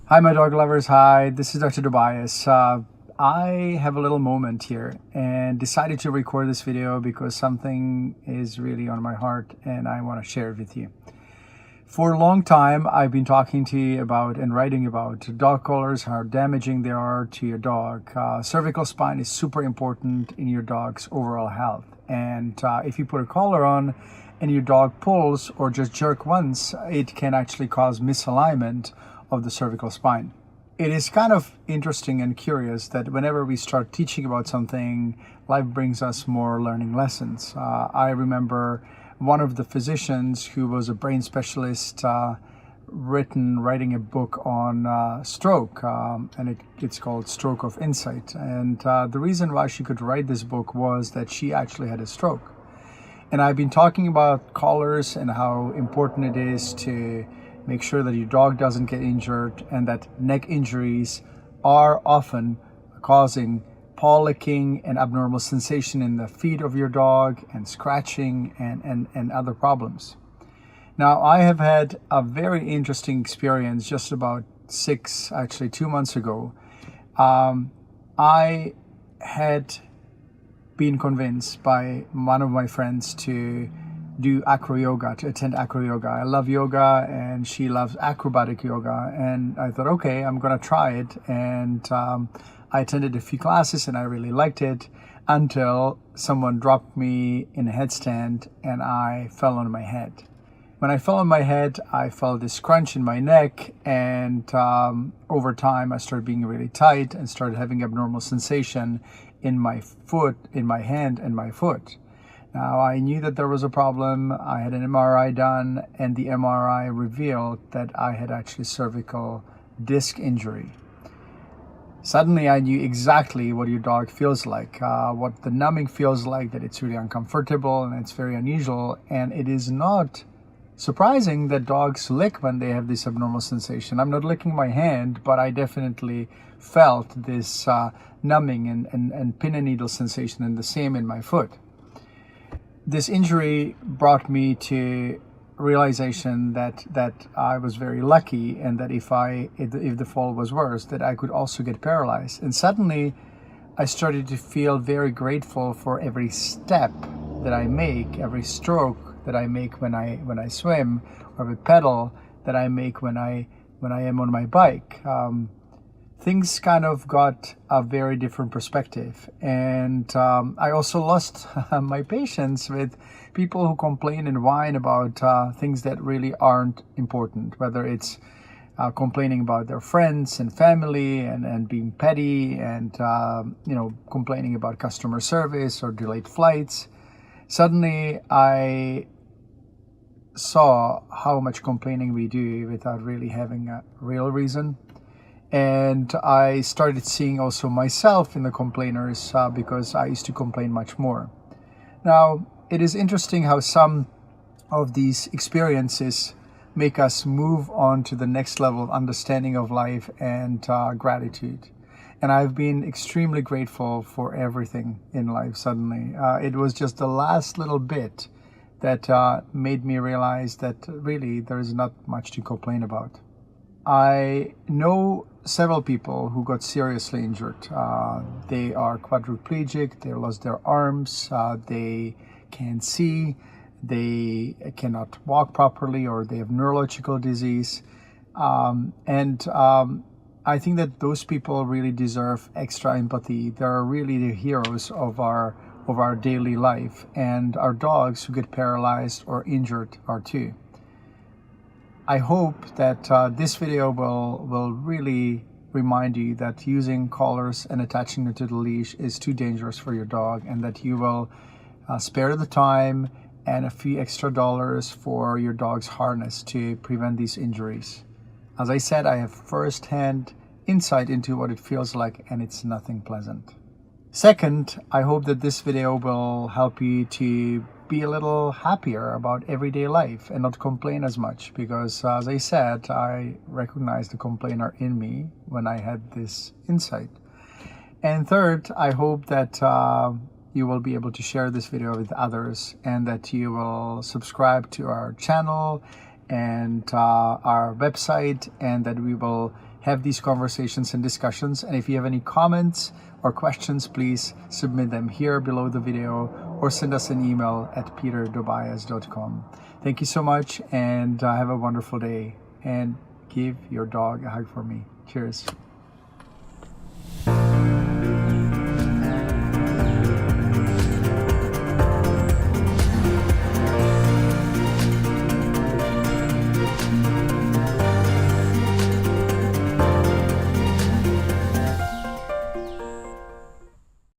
Hi, my dog lovers. Hi, this is Dr. Dobias. I have a little moment here and decided to record this video because something is really on my heart and I want to share it with you. For a long time, I've been talking to you about and writing about dog collars, how damaging they are to your dog. Cervical spine is super important in your dog's overall health. And if you put a collar on and your dog pulls or just jerk once, it can actually cause misalignment of the cervical spine. It is kind of interesting and curious that whenever we start teaching about something, life brings us more learning lessons. I remember one of the physicians who was a brain specialist writing a book on stroke, and it's called Stroke of Insight. And the reason why she could write this book was that she actually had a stroke. And I've been talking about collars and how important it is to make sure that your dog doesn't get injured, and that neck injuries are often causing paw licking and abnormal sensation in the feet of your dog and scratching and other problems. Now, I have had a very interesting experience just about 2 months ago. I had been convinced by one of my friends to do acro yoga, to attend acro yoga. I love yoga and she loves acrobatic yoga, and I thought, okay, I'm gonna try it. And I attended a few classes and I really liked it until someone dropped me in a headstand and I fell on my head. When I fell on my head, I felt this crunch in my neck, and over time I started being really tight and started having abnormal sensation in my foot, in my hand and my foot. Now, I knew that there was a problem. I had an MRI done, and the MRI revealed that I had actually cervical disc injury. Suddenly, I knew exactly what your dog feels like, what the numbing feels like, that it's really uncomfortable and it's very unusual. And it is not surprising that dogs lick when they have this abnormal sensation. I'm not licking my hand, but I definitely felt this numbing and pin and needle sensation, and the same in my foot. This injury brought me to realization that I was very lucky, and that if the fall was worse, that I could also get paralyzed. And suddenly I started to feel very grateful for every step that I make, every stroke that I make when I swim, or every pedal that I make when I am on my bike. Things kind of got a very different perspective. And I also lost my patience with people who complain and whine about things that really aren't important, whether it's complaining about their friends and family and being petty, and complaining about customer service or delayed flights. Suddenly I saw how much complaining we do without really having a real reason. And I started seeing also myself in the complainers, because I used to complain much more. Now, it is interesting how some of these experiences make us move on to the next level of understanding of life and gratitude. And I've been extremely grateful for everything in life suddenly. It was just the last little bit that made me realize that really there is not much to complain about. I know several people who got seriously injured. They are quadriplegic, they lost their arms, they can't see, they cannot walk properly, or they have neurological disease. I think that those people really deserve extra empathy. They're really the heroes of our daily life, and our dogs who get paralyzed or injured are too. I hope that this video will really remind you that using collars and attaching them to the leash is too dangerous for your dog, and that you will spare the time and a few extra dollars for your dog's harness to prevent these injuries. As I said, I have first-hand insight into what it feels like, and it's nothing pleasant. Second, I hope that this video will help you to be a little happier about everyday life and not complain as much, because as I said, I recognized the complainer in me when I had this insight. And third, I hope that you will be able to share this video with others, and that you will subscribe to our channel and our website, and that we will have these conversations and discussions. And if you have any comments or questions, please submit them here below the video or send us an email at peter@dobias.com. Thank you so much, and have a wonderful day, and give your dog a hug for me. Cheers.